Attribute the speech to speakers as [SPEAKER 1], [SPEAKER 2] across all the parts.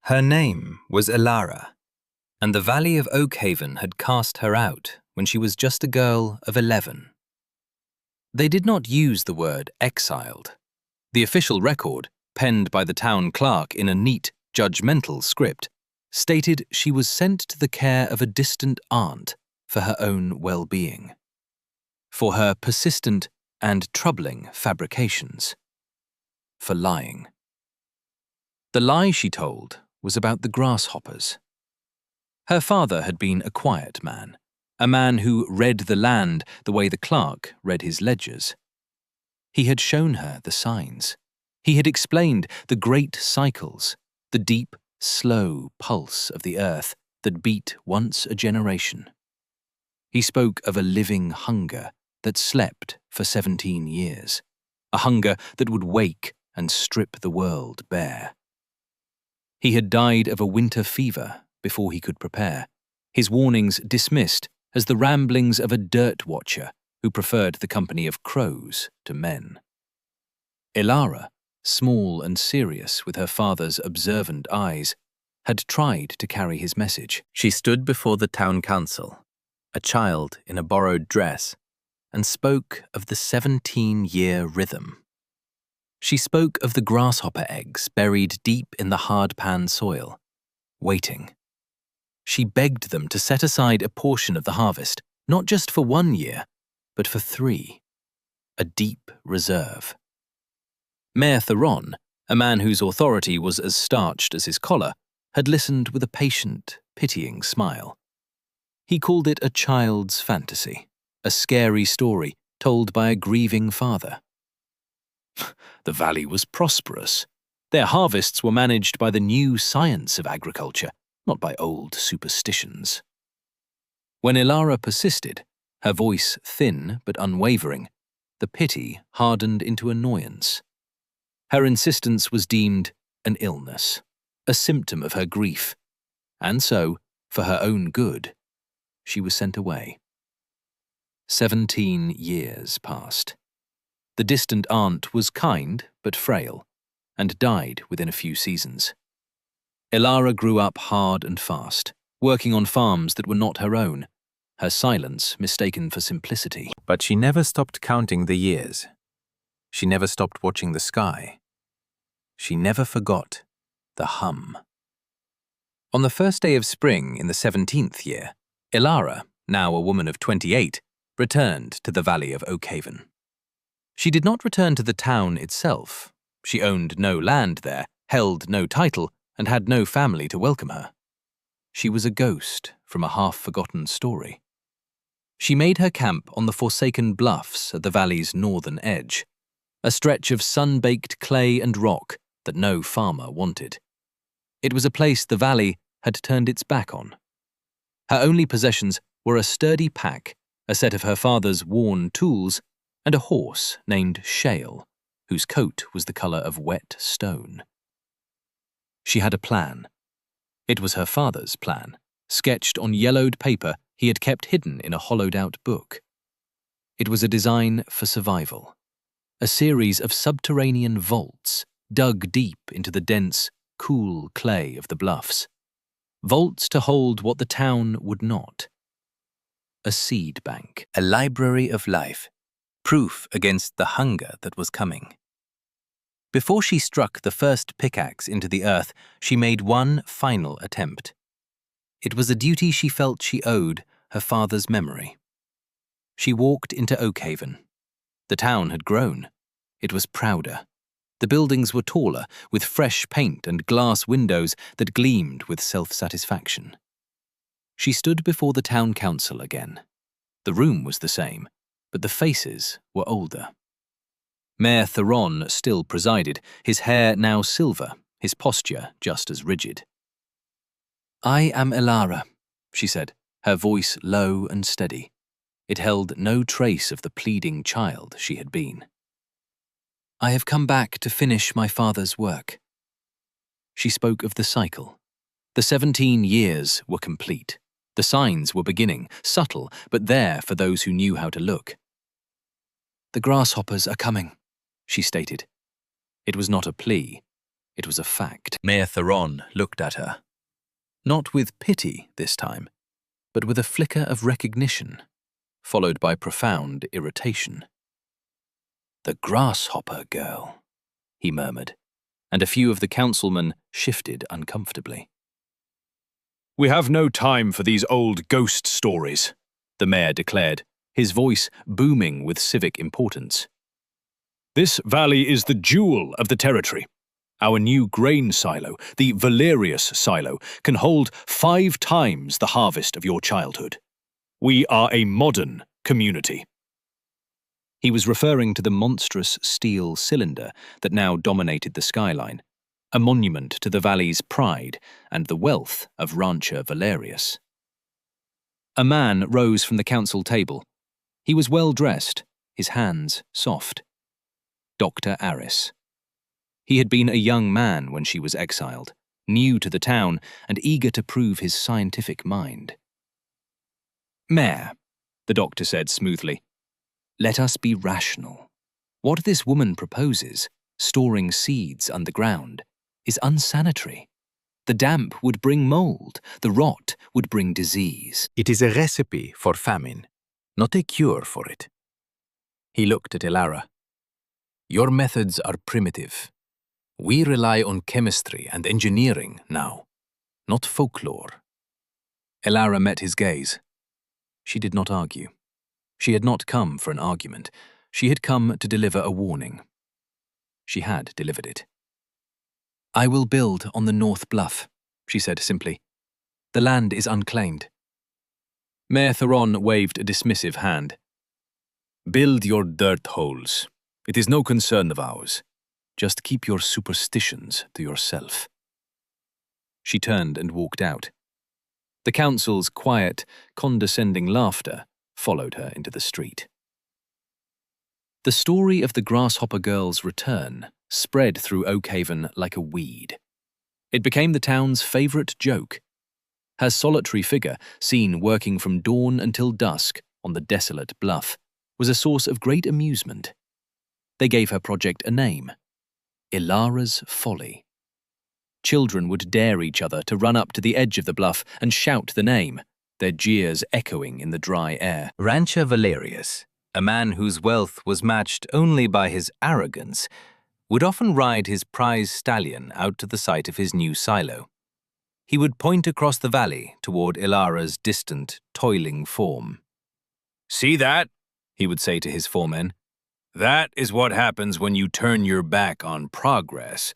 [SPEAKER 1] Her name was Elara, and the Valley of Oakhaven had cast her out when she was just a girl of 11. They did not use the word exiled. The official record, penned by the town clerk in a neat, judgmental script, stated she was sent to the care of a distant aunt for her own well-being, for her persistent and troubling fabrications, for lying. The lie she told was about the grasshoppers. Her father had been a quiet man, a man who read the land the way the clerk read his ledgers. He had shown her the signs. He had explained the great cycles, the deep, slow pulse of the earth that beat once a generation. He spoke of a living hunger that slept for 17 years, a hunger that would wake and strip the world bare. He had died of a winter fever before he could prepare, his warnings dismissed as the ramblings of a dirt watcher who preferred the company of crows to men. Elara, small and serious with her father's observant eyes, had tried to carry his message. She stood before the town council, a child in a borrowed dress, and spoke of the 17-year rhythm. She spoke of the grasshopper eggs buried deep in the hardpan soil, waiting. She begged them to set aside a portion of the harvest, not just for 1 year, but for 3, a deep reserve. Mayor Theron, a man whose authority was as starched as his collar, had listened with a patient, pitying smile. He called it a child's fantasy, a scary story told by a grieving father. The valley was prosperous. Their harvests were managed by the new science of agriculture, not by old superstitions. When Elara persisted, her voice thin but unwavering, the pity hardened into annoyance. Her insistence was deemed an illness, a symptom of her grief, and so, for her own good, she was sent away. 17 years passed. The distant aunt was kind but frail, and died within a few seasons. Elara grew up hard and fast, working on farms that were not her own, her silence mistaken for simplicity. But she never stopped counting the years. She never stopped watching the sky. She never forgot the hum. On the first day of spring in the 17th year, Elara, now a woman of 28, returned to the Valley of Oakhaven. She did not return to the town itself. She owned no land there, held no title, and had no family to welcome her. She was a ghost from a half-forgotten story. She made her camp on the forsaken bluffs at the valley's northern edge, a stretch of sun-baked clay and rock that no farmer wanted. It was a place the valley had turned its back on. Her only possessions were a sturdy pack, a set of her father's worn tools, and a horse named Shale, whose coat was the color of wet stone. She had a plan. It was her father's plan, sketched on yellowed paper he had kept hidden in a hollowed-out book. It was a design for survival, a series of subterranean vaults dug deep into the dense, cool clay of the bluffs, vaults to hold what the town would not. A seed bank, a library of life, proof against the hunger that was coming. Before she struck the first pickaxe into the earth, she made one final attempt. It was a duty she felt she owed her father's memory. She walked into Oakhaven. The town had grown. It was prouder. The buildings were taller, with fresh paint and glass windows that gleamed with self-satisfaction. She stood before the town council again. The room was the same, but the faces were older. Mayor Theron still presided, his hair now silver, his posture just as rigid. "I am Elara," she said, her voice low and steady. It held no trace of the pleading child she had been. "I have come back to finish my father's work." She spoke of the cycle. The 17 years were complete. The signs were beginning, subtle, but there for those who knew how to look. "The grasshoppers are coming," she stated. It was not a plea. It was a fact. Mayor Theron looked at her. Not with pity this time, but with a flicker of recognition, followed by profound irritation. "The grasshopper girl," he murmured, and a few of the councilmen shifted uncomfortably. "We have no time for these old ghost stories," the mayor declared, his voice booming with civic importance. "This valley is the jewel of the territory. Our new grain silo, the Valerius silo, can hold 5 times the harvest of your childhood. We are a modern community." He was referring to the monstrous steel cylinder that now dominated the skyline, a monument to the valley's pride and the wealth of rancher Valerius. A man rose from the council table. He was well dressed, his hands soft. Dr. Aris. He had been a young man when she was exiled, new to the town and eager to prove his scientific mind. "Mayor," the doctor said smoothly, "let us be rational. What this woman proposes, storing seeds underground, is unsanitary. The damp would bring mold, the rot would bring disease."
[SPEAKER 2] "It is a recipe for famine, not a cure for it." He looked at Elara. "Your methods are primitive. We rely on chemistry and engineering now, not folklore."
[SPEAKER 1] Elara met his gaze. She did not argue. She had not come for an argument. She had come to deliver a warning. She had delivered it. "I will build on the North Bluff," she said simply. "The land is unclaimed." Mayor Theron waved a dismissive hand. "Build your dirt holes. It is no concern of ours. Just keep your superstitions to yourself." She turned and walked out. The council's quiet, condescending laughter followed her into the street. The story of the grasshopper girl's return spread through Oakhaven like a weed. It became the town's favorite joke. Her solitary figure, seen working from dawn until dusk on the desolate bluff, was a source of great amusement. They gave her project a name: Elara's Folly. Children would dare each other to run up to the edge of the bluff and shout the name, their jeers echoing in the dry air.
[SPEAKER 2] Rancher Valerius, a man whose wealth was matched only by his arrogance, would often ride his prize stallion out to the site of his new silo. He would point across the valley toward Elara's distant, toiling form. "See that?" he would say to his foremen. "That is what happens when you turn your back on progress.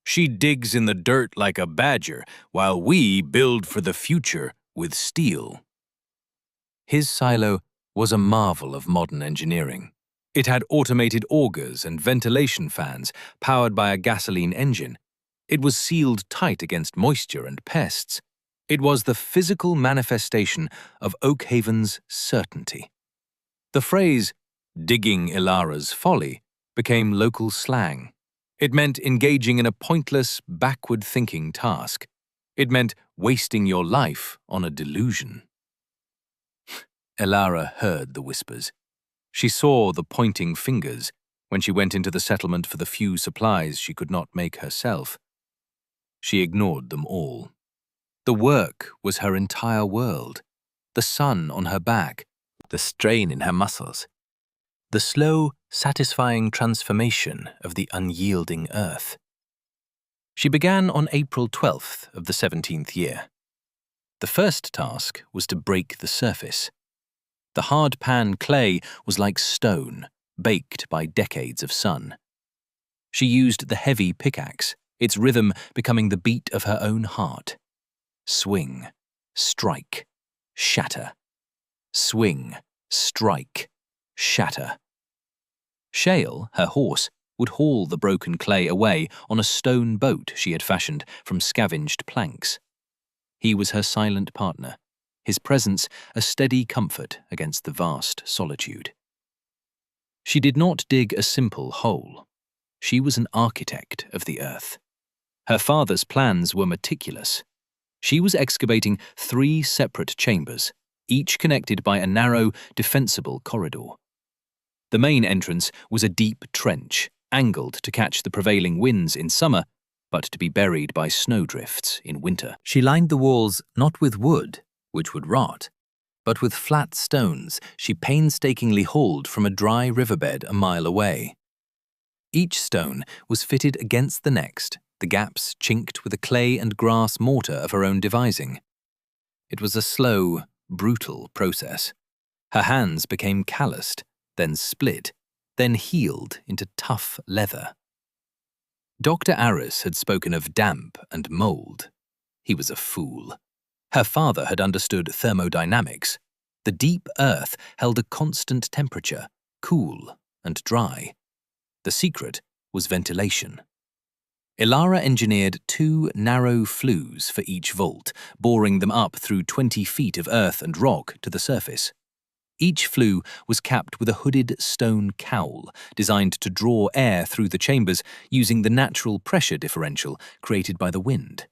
[SPEAKER 2] She digs in the dirt like a badger, while we build for the future with steel." His silo was a marvel of modern engineering. It had automated augers and ventilation fans powered by a gasoline engine. It was sealed tight against moisture and pests. It was the physical manifestation of Oakhaven's certainty. The phrase, "digging Elara's folly," became local slang. It meant engaging in a pointless, backward-thinking task. It meant wasting your life on a delusion. Elara heard the whispers. She saw the pointing fingers when she went into the settlement for the few supplies she could not make herself. She ignored them all. The work was her entire world. The sun on her back, the strain in her muscles, the slow, satisfying transformation of the unyielding earth. She began on April 12th of the 17th year. The first task was to break the surface. The hardpan clay was like stone, baked by decades of sun. She used the heavy pickaxe, its rhythm becoming the beat of her own heart. Swing, strike, shatter. Swing, strike, shatter. Shale, her horse, would haul the broken clay away on a stone boat she had fashioned from scavenged planks. He was her silent partner, his presence a steady comfort against the vast solitude. She did not dig a simple hole. She was an architect of the earth. Her father's plans were meticulous. She was excavating 3 separate chambers, each connected by a narrow, defensible corridor. The main entrance was a deep trench, angled to catch the prevailing winds in summer,
[SPEAKER 1] but to be buried by snowdrifts in winter.
[SPEAKER 2] She lined the walls not with wood, which would rot, but with flat stones she painstakingly hauled from a dry riverbed a mile away. Each stone was fitted against the next, the gaps chinked with a clay and grass mortar of her own devising. It was a slow, brutal process. Her hands became calloused, then split, then healed into tough leather. Dr. Aris had spoken of damp and mold. He was a fool. Her father had understood thermodynamics. The deep earth held a constant temperature, cool and dry. The secret was ventilation. Elara engineered 2 narrow flues for each vault, boring them up through 20 feet of earth and rock to the surface. Each flue was capped with a hooded stone cowl, designed to draw air through the chambers using the natural pressure differential created by the wind.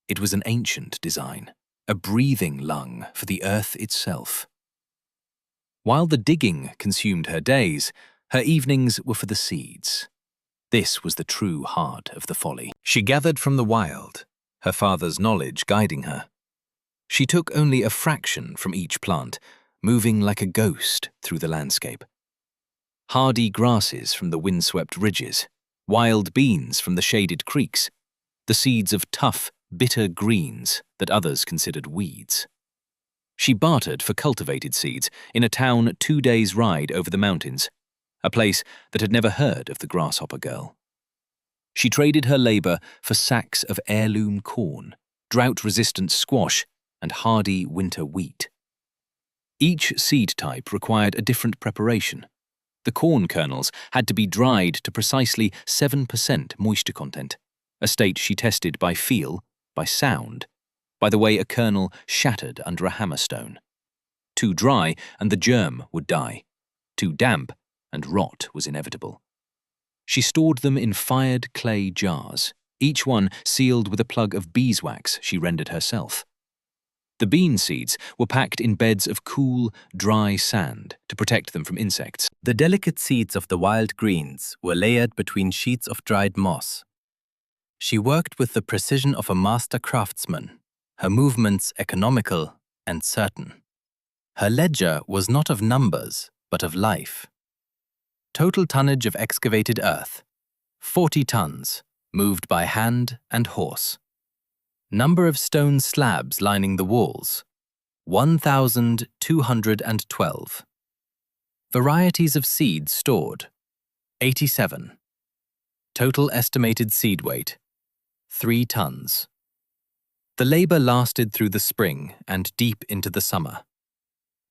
[SPEAKER 2] It was an ancient design, a breathing lung for the earth itself. While the digging consumed her days, her evenings were for the seeds. This was the true heart of the Folly. She gathered from the wild, her father's knowledge guiding her. She took only a fraction from each plant, moving like a ghost through the landscape. Hardy grasses from the windswept ridges, wild beans from the shaded creeks, the seeds of tough, bitter greens that others considered weeds. She bartered for cultivated seeds in a town 2 days' ride over the mountains, a place that had never heard of the grasshopper girl. She traded her labor for sacks of heirloom corn, drought-resistant squash, and hardy winter wheat. Each seed type required a different preparation. The corn kernels had to be dried to precisely 7% moisture content, a state she tested by feel, by sound, by the way a kernel shattered under a hammerstone. Too dry and the germ would die. Too damp and rot was inevitable. She stored them in fired clay jars, each one sealed with a plug of beeswax she rendered herself. The bean seeds were packed in beds of cool, dry sand to protect them from insects.
[SPEAKER 3] The delicate seeds of the wild greens were layered between sheets of dried moss. She worked with the precision of a master craftsman, her movements economical and certain. Her ledger was not of numbers, but of life. Total tonnage of excavated earth, 40 tons, moved by hand and horse. Number of stone slabs lining the walls, 1,212. Varieties of seeds stored, 87. Total estimated seed weight, 3 tons. The labor lasted through the spring and deep into the summer.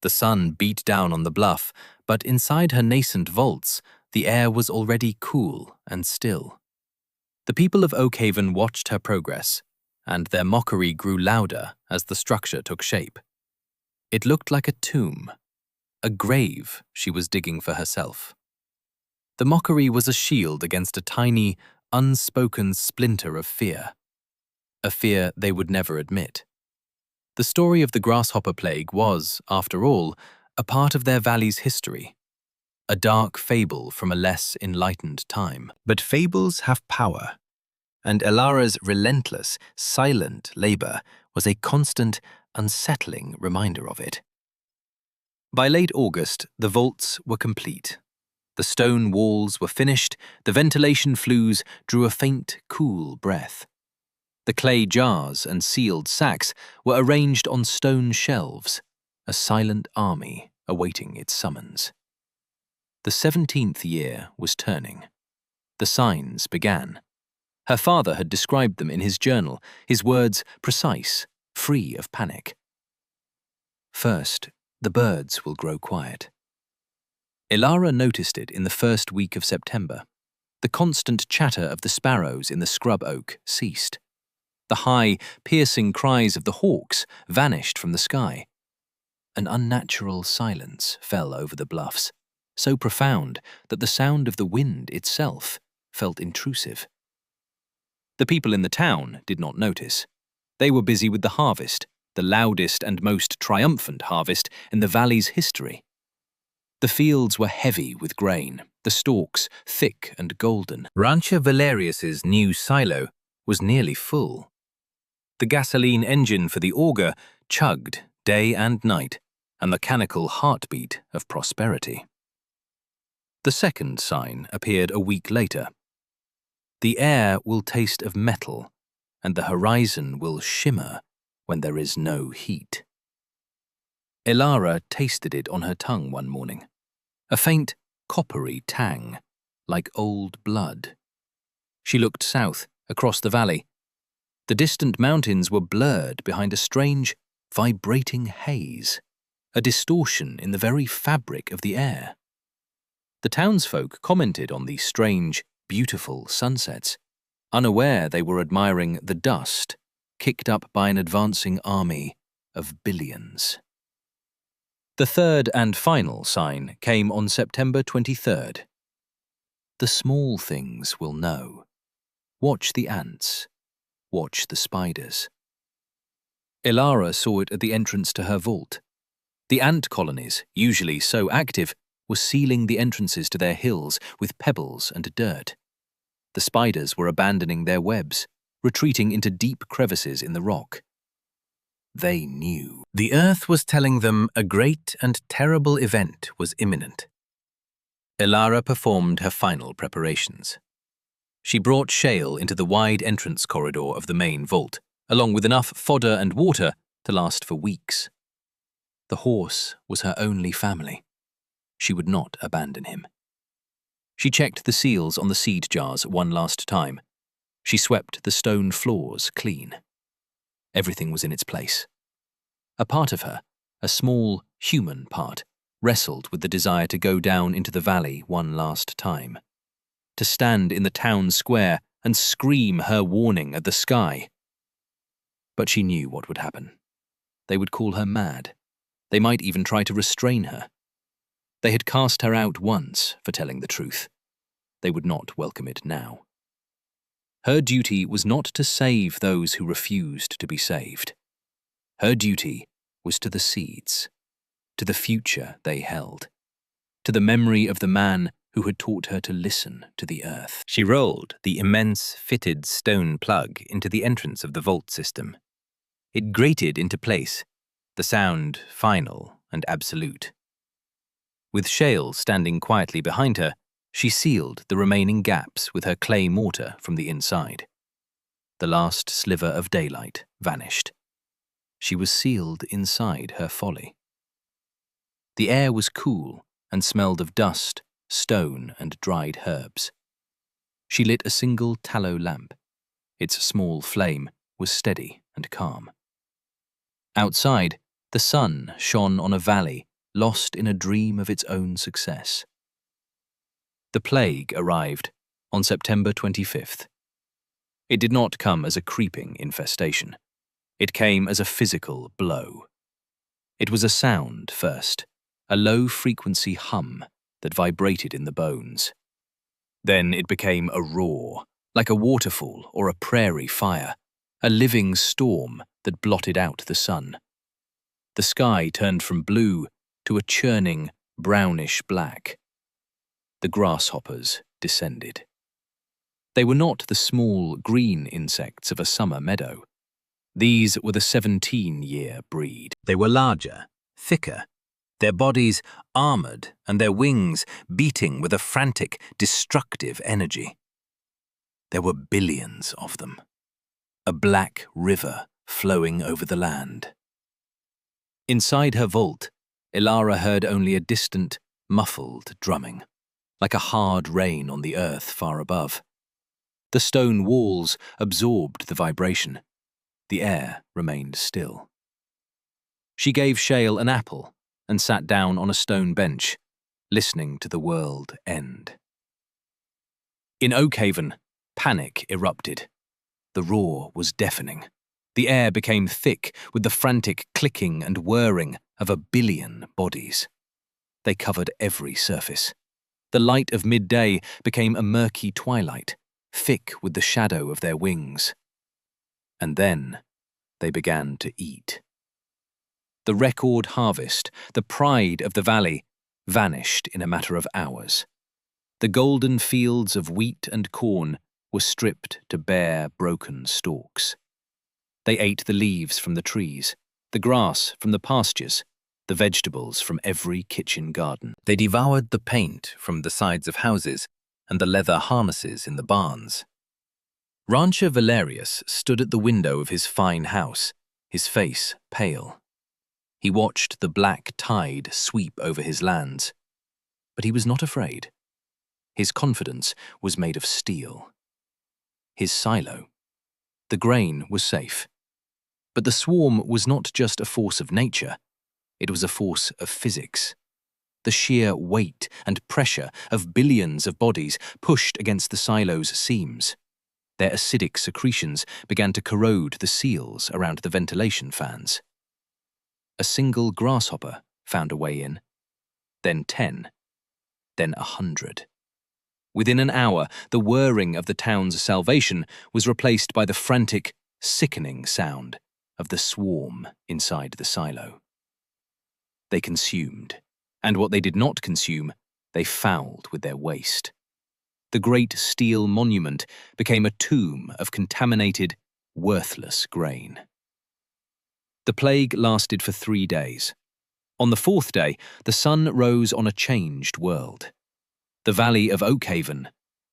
[SPEAKER 3] The sun beat down on the bluff, but inside her nascent vaults, the air was already cool and still. The people of Oakhaven watched her progress, and their mockery grew louder as the structure took shape. It looked like a tomb, a grave she was digging for herself. The mockery was a shield against a tiny, unspoken splinter of fear, a fear they would never admit. The story of the grasshopper plague was, after all, a part of their valley's history, a dark fable from a less enlightened time. But fables have power, and Elara's relentless, silent labor was a constant, unsettling reminder of it. By late August, the vaults were complete. The stone walls were finished, the ventilation flues drew a faint, cool breath. The clay jars and sealed sacks were arranged on stone shelves, a silent army awaiting its summons. The 17th year was turning. The signs began. Her father had described them in his journal, his words precise, free of panic. First, the birds will grow quiet. Elara noticed it in the first week of September. The constant chatter of the sparrows in the scrub oak ceased. The high, piercing cries of the hawks vanished from the sky. An unnatural silence fell over the bluffs, so profound that the sound of the wind itself felt intrusive. The people in the town did not notice. They were busy with the harvest, the loudest and most triumphant harvest in the valley's history. The fields were heavy with grain, the stalks thick and golden. Rancher Valerius's new silo
[SPEAKER 2] was nearly full. The gasoline engine for the auger chugged day and night, a mechanical heartbeat of prosperity. The second sign appeared a week later. The air will taste of metal, and the horizon will shimmer when there is no heat. Elara tasted it on her tongue one morning, a faint, coppery tang, like old blood. She looked south, across the valley. The distant mountains were blurred behind a strange, vibrating haze, a distortion in the very fabric of the air. The townsfolk commented on the strange, beautiful sunsets, unaware they were admiring the dust kicked up by an advancing army of billions. The third and final sign came on September 23rd. The small things will know. Watch the ants. Watch the spiders. Elara saw it at the entrance to her vault. The ant colonies, usually so active, were sealing the entrances to their hills with pebbles and dirt. The spiders were abandoning their webs, retreating into deep crevices in the rock. They knew. The earth was telling them a great and terrible event was imminent. Elara performed her final preparations. She brought shale into the wide entrance corridor of the main vault, along with enough fodder and water to last for weeks. The horse was her only family. She would not abandon him. She checked the seals on the seed jars one last time. She swept the stone floors clean. Everything was in its place. A part of her, a small, human part, wrestled with the desire to go down into the valley one last time, to stand in the town square and scream her warning at the sky. But she knew what would happen. They would call her mad. They might even try to restrain her. They had cast her out once for telling the truth. They would not welcome it now. Her duty was not to save those who refused to be saved. Her duty was to the seeds, to the future they held, to the memory of the man who had taught her to listen to the earth. She rolled the immense fitted stone plug into the entrance of the vault system. It grated into place, the sound final and absolute. With shale standing quietly behind her, she sealed the remaining gaps with her clay mortar from the inside. The last sliver of daylight vanished. She was sealed inside her folly. The air was cool and smelled of dust, stone, and dried herbs. She lit a single tallow lamp. Its small flame was steady and calm. Outside, the sun shone on a valley lost in a dream of its own success. The plague arrived on September 25th. It did not come as a creeping infestation. It came as a physical blow. It was a sound first, a low-frequency hum that vibrated in the bones. Then it became a roar, like a waterfall or a prairie fire, a living storm that blotted out the sun. The sky turned from blue to a churning, brownish black. The grasshoppers descended. They were not the small, green insects of a summer meadow. These were the 17-year breed. They were larger, thicker, their bodies armored and their wings beating with a frantic, destructive energy. There were billions of them. A black river flowing over the land. Inside her vault, Elara heard only a distant, muffled drumming, like a hard rain on the earth far above. The stone walls absorbed the vibration. The air remained still. She gave Shale an apple and sat down on a stone bench, listening to the world end. In Oakhaven, panic erupted. The roar was deafening. The air became thick with the frantic clicking and whirring of a billion bodies. They covered every surface. The light of midday became a murky twilight, thick with the shadow of their wings. And then they began to eat. The record harvest, the pride of the valley, vanished in a matter of hours. The golden fields of wheat and corn
[SPEAKER 1] were stripped to bare, broken stalks. They ate the leaves from the trees, the grass from the pastures, the vegetables from every kitchen garden.
[SPEAKER 3] They devoured the paint from the sides of houses and the leather harnesses in the barns. Rancher Valerius stood at the window of his fine house, his face pale. He watched the black tide sweep over his lands, but he was not afraid. His confidence was made of steel. His silo. The grain was safe. But the swarm was not just a force of nature, it was a force of physics. The sheer weight and pressure of billions of bodies pushed against the silo's seams. Their acidic secretions began to corrode the seals around the ventilation fans. A single grasshopper found a way in, then 10, then 100. Within an hour, the whirring of the town's salvation was replaced by the frantic, sickening sound of the swarm inside the silo. They consumed, and what they did not consume, they fouled with their waste. The great steel monument became a tomb of contaminated, worthless grain. The plague lasted for 3 days. On the 4th day, the sun rose on a changed world. The valley of Oakhaven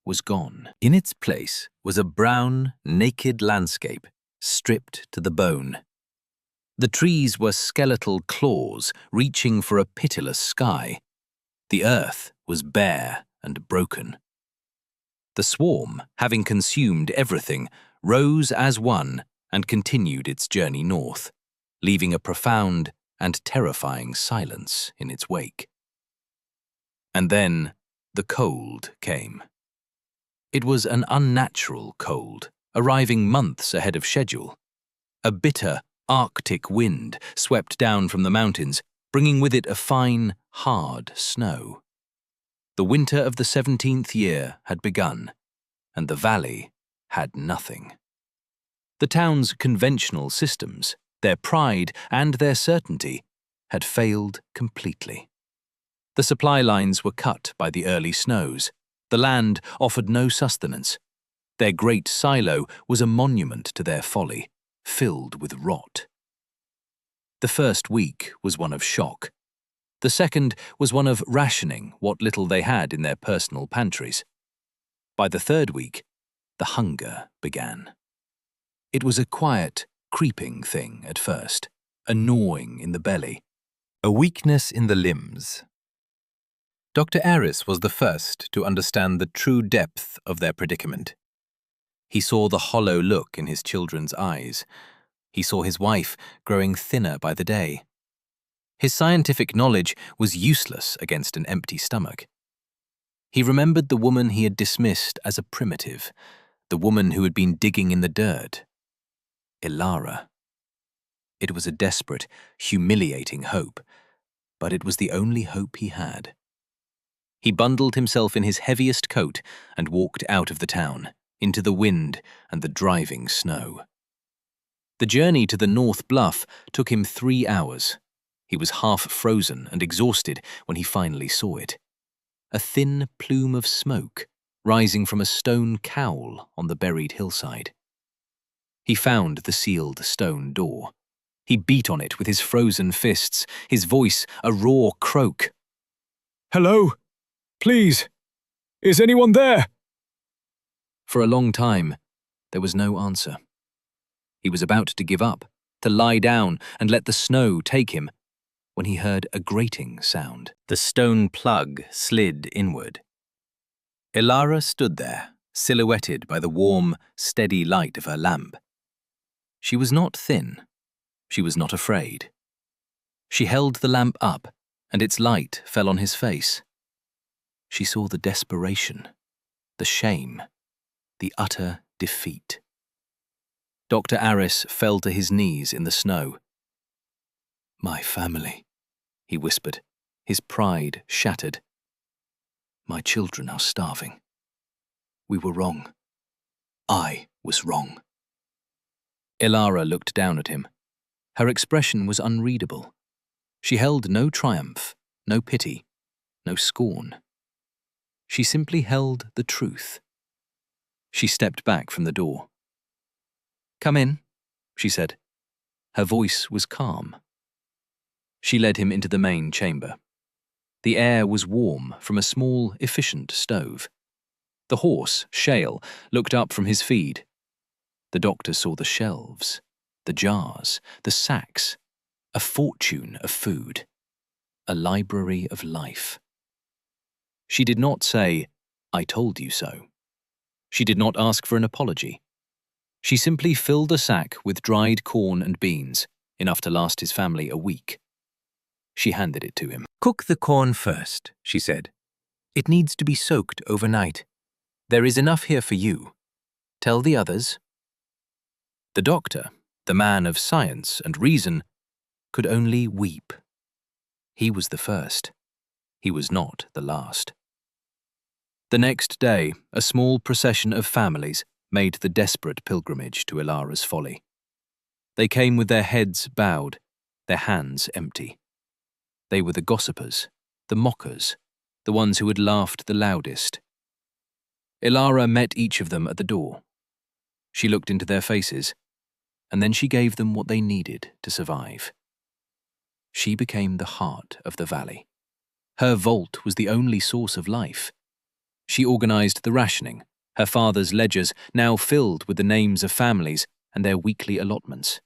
[SPEAKER 3] was gone. In its place was a brown, naked landscape, stripped to the bone. The trees were skeletal claws reaching for a pitiless sky. The earth was bare and broken. The swarm, having consumed everything, rose as one and continued its journey north, leaving a profound and terrifying silence in its wake. And then the cold came. It was an unnatural cold, arriving months ahead of schedule. A bitter, Arctic wind swept down from the mountains, bringing with it a fine, hard snow. The winter of the 17th year had begun, and the valley had nothing. The town's conventional systems, their pride and their certainty, had failed completely. The supply lines were cut by the early snows. The land offered no sustenance. Their great silo was a monument to their folly, filled with rot. The first week was one of shock. The second was one of rationing what little they had in their personal pantries. By the 3rd week, the hunger began. It was a quiet, creeping thing at first, a gnawing in the belly, a weakness in the limbs. Dr. Aris was the first to understand the true depth of their predicament. He saw the hollow look in his children's eyes. He saw his wife growing thinner by the day. His scientific knowledge was useless against an empty stomach. He remembered the woman he had dismissed as a primitive, the woman who had been digging in the dirt. Elara. It was a desperate, humiliating hope, but it was the only hope he had. He bundled himself in his heaviest coat and walked out of the town, into the wind and the driving snow. The journey to the North Bluff took him 3 hours. He was half frozen and exhausted when he finally saw it. A thin plume of smoke rising from a stone cowl on the buried hillside. He found the sealed stone door. He beat on it with his frozen fists, his voice a raw croak.
[SPEAKER 4] "Hello? Please, is anyone there?"
[SPEAKER 1] For a long time, there was no answer. He was about to give up, to lie down and let the snow take him, when he heard a grating sound.
[SPEAKER 3] The stone plug slid inward. Elara stood there, silhouetted by the warm, steady light of her lamp. She was not thin. She was not afraid. She held the lamp up, and its light fell on his face. She saw the desperation, the shame, the utter defeat. Dr. Aris fell to his knees in the snow. "My family," he whispered, his pride shattered. "My children are starving. We were wrong. I was wrong." Elara looked down at him. Her expression was unreadable. She held no triumph, no pity, no scorn. She simply held the truth.
[SPEAKER 1] She stepped back from the door. "Come in," she said. Her voice was calm. She led him into the main chamber. The air was warm from a small, efficient stove. The horse, Shale, looked up from his feed. The doctor saw the shelves, the jars, the sacks, a fortune of food, a library of life. She did not say, "I told you so." She did not ask for an apology. She simply filled a sack with dried corn and beans, enough to last his family a week. She handed it to him.
[SPEAKER 3] "Cook the corn first," she said. "It needs to be soaked overnight. There is enough here for you. Tell the others." The doctor, the man of science and reason, could only weep. He was the first. He was not the last. The next day, a small procession of families made the desperate pilgrimage to Elara's Folly. They came with their heads bowed, their hands empty. They were the gossipers, the mockers, the ones who had laughed the loudest. Elara met each of them at the door. She looked into their faces, and then she gave them what they needed to survive. She became the heart of the valley. Her vault was the only source of life. She organized the rationing, her father's ledgers now filled with the names of families and their weekly allotments.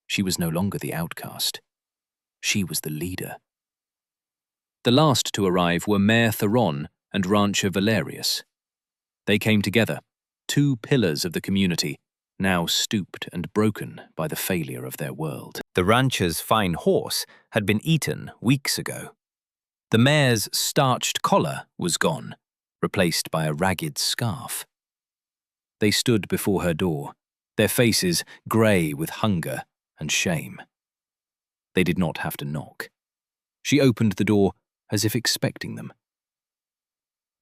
[SPEAKER 3] She was no longer the outcast. She was the leader. The last to arrive were Mayor Theron and rancher Valerius. They came together, two pillars of the community, now stooped and broken by the failure of their world.
[SPEAKER 2] The rancher's fine horse had been eaten weeks ago. The mayor's starched collar was gone, replaced by a ragged scarf. They stood before her door, their faces grey with hunger and shame. They did not have to knock. She opened the door as if expecting them.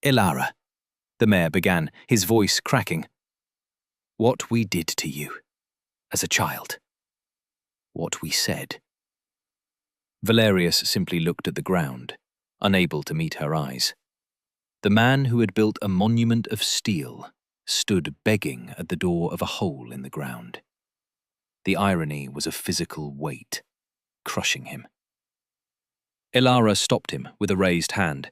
[SPEAKER 2] "Elara," the mayor began, his voice cracking. "What we did to you, as a child. What we said." Valerius simply looked at the ground, unable to meet her eyes. The man who had built a monument of steel stood begging at the door of a hole in the ground. The irony was a physical weight, crushing him. Elara stopped him with a raised hand.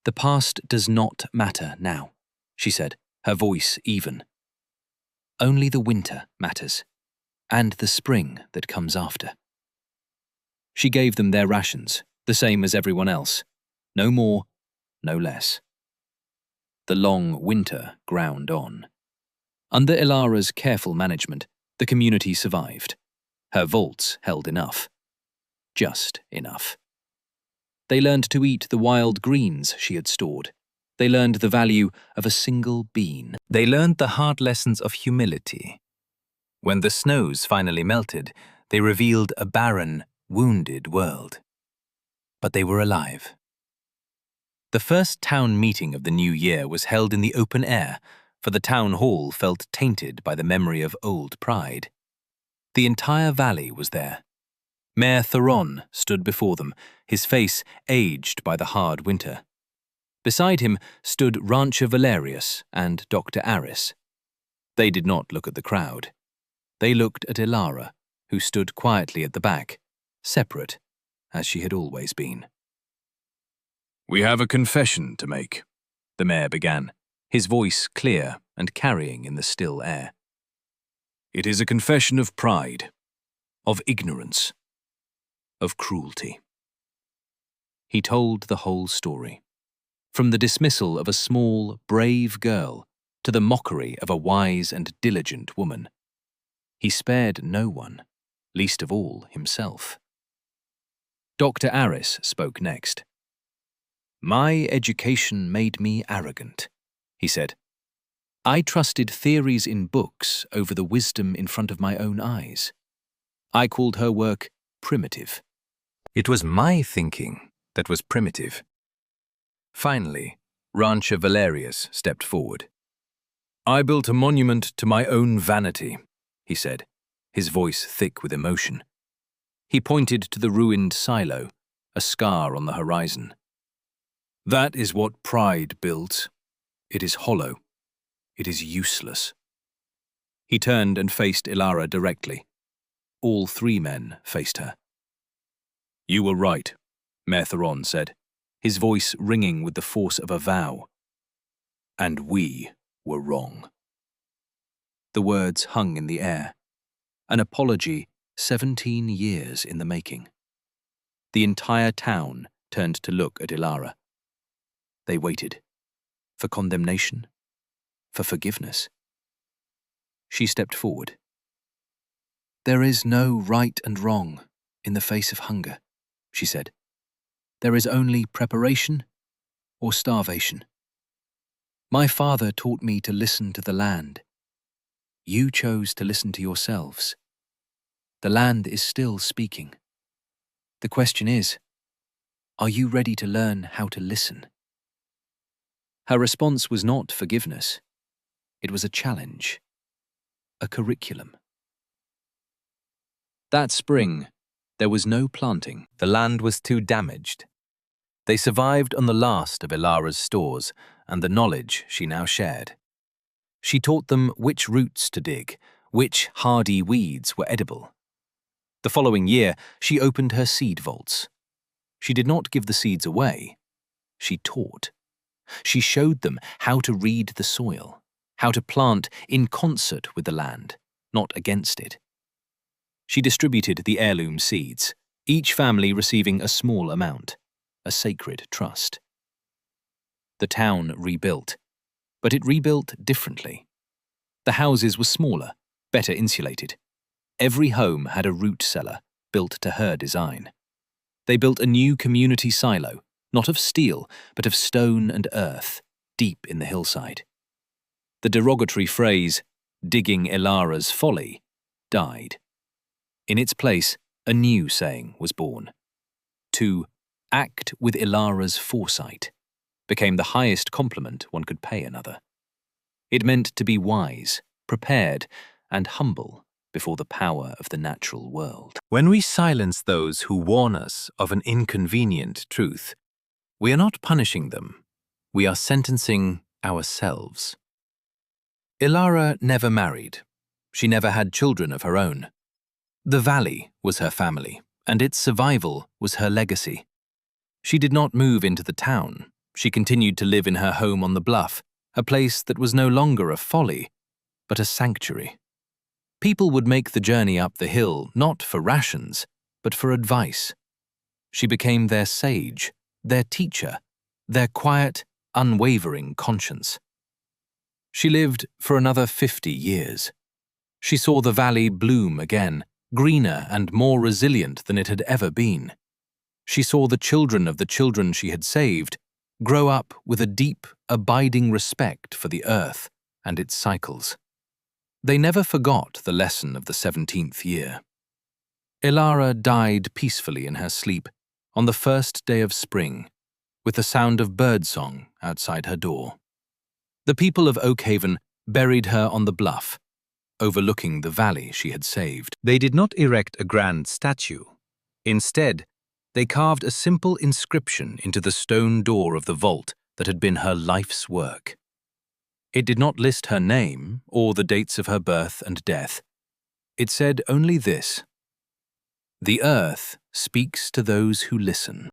[SPEAKER 2] "The past does not matter now," she said, her voice even. "Only the winter matters, and the spring that comes after." She gave them their rations, the same as everyone else. No more, no less. The long winter ground on. Under Elara's careful management, the community survived. Her vaults held enough. Just enough. They learned to eat the wild greens she had stored. They learned the value of a single bean.
[SPEAKER 3] They learned the hard lessons of humility. When the snows finally melted, they revealed a barren, wounded world. But they were alive. The first town meeting of the new year was held in the open air, for the town hall felt tainted by the memory of old pride. The entire valley was there. Mayor Theron stood before them, his face aged by the hard winter. Beside him stood rancher Valerius and Dr. Aris. They did not look at the crowd. They looked at Elara, who stood quietly at the back, separate, as she had always been.
[SPEAKER 2] "We have a confession to make," the mayor began, his voice clear and carrying in the still air. "It is a confession of pride, of ignorance, of cruelty." He told the whole story, from the dismissal of a small, brave girl to the mockery of a wise and diligent woman. He spared no one, least of all himself. Dr. Aris spoke next. "My education made me arrogant," he said. "I trusted theories in books over the wisdom in front of my own eyes. I called her work primitive."
[SPEAKER 3] It was my thinking that was primitive. Finally, rancher Valerius stepped forward.
[SPEAKER 2] "I built a monument to my own vanity," he said, his voice thick with emotion. He pointed to the ruined silo, a scar on the horizon. "That is what pride builds. It is hollow. It is useless. He turned and faced Elara directly. All three men faced her. You were right, Mayor Theron said, his voice ringing with the force of a vow. And we were wrong. The words hung in the air, an apology 17 years in the making. The entire town turned to look at Elara. They waited. For condemnation? For forgiveness? She stepped forward. There is no right and wrong in the face of hunger, she said. There is only preparation or starvation. My father taught me to listen to the land. You chose to listen to yourselves. The land is still speaking. The question is, are you ready to learn how to listen? Her response was not forgiveness. It was a challenge, a curriculum. That spring, there was no planting. The land was too damaged. They survived on the last of Elara's stores and the knowledge she now shared. She taught them which roots to dig, which hardy weeds were edible. The following year, she opened her seed vaults. She did not give the seeds away. She taught. She showed them how to read the soil, how to plant in concert with the land, not against it. She distributed the heirloom seeds, each family receiving a small amount, a sacred trust. The town rebuilt, but it rebuilt differently. The houses were smaller, better insulated. Every home had a root cellar built to her design. They built a new community silo, not of steel, but of stone and earth, deep in the hillside. The derogatory phrase, digging Elara's folly, died. In its place, a new saying was born. To act with Elara's foresight became the highest compliment one could pay another. It meant to be wise, prepared, and humble before the power of the natural world. When we silence those who warn us of an inconvenient truth, we are not punishing them, we are sentencing ourselves. Elara never married. She never had children of her own. The valley was her family, and its survival was her legacy. She did not move into the town. She continued to live in her home on the bluff, a place that was no longer a folly, but a sanctuary. People would make the journey up the hill not for rations, but for advice. She became their sage, their teacher, their quiet, unwavering conscience. She lived for another 50 years. She saw the valley bloom again, greener and more resilient than it had ever been. She saw the children of the children she had saved grow up with a deep, abiding respect for the earth and its cycles. They never forgot the lesson of the 17th year. Elara died peacefully in her sleep on the first day of spring, with the sound of birdsong outside her door. The people of Oakhaven buried her on the bluff, overlooking the valley she had saved. They did not erect a grand statue. Instead, they carved a simple inscription into the stone door of the vault that had been her life's work. It did not list her name or the dates of her birth and death. It said only this: "The earth speaks to those who listen."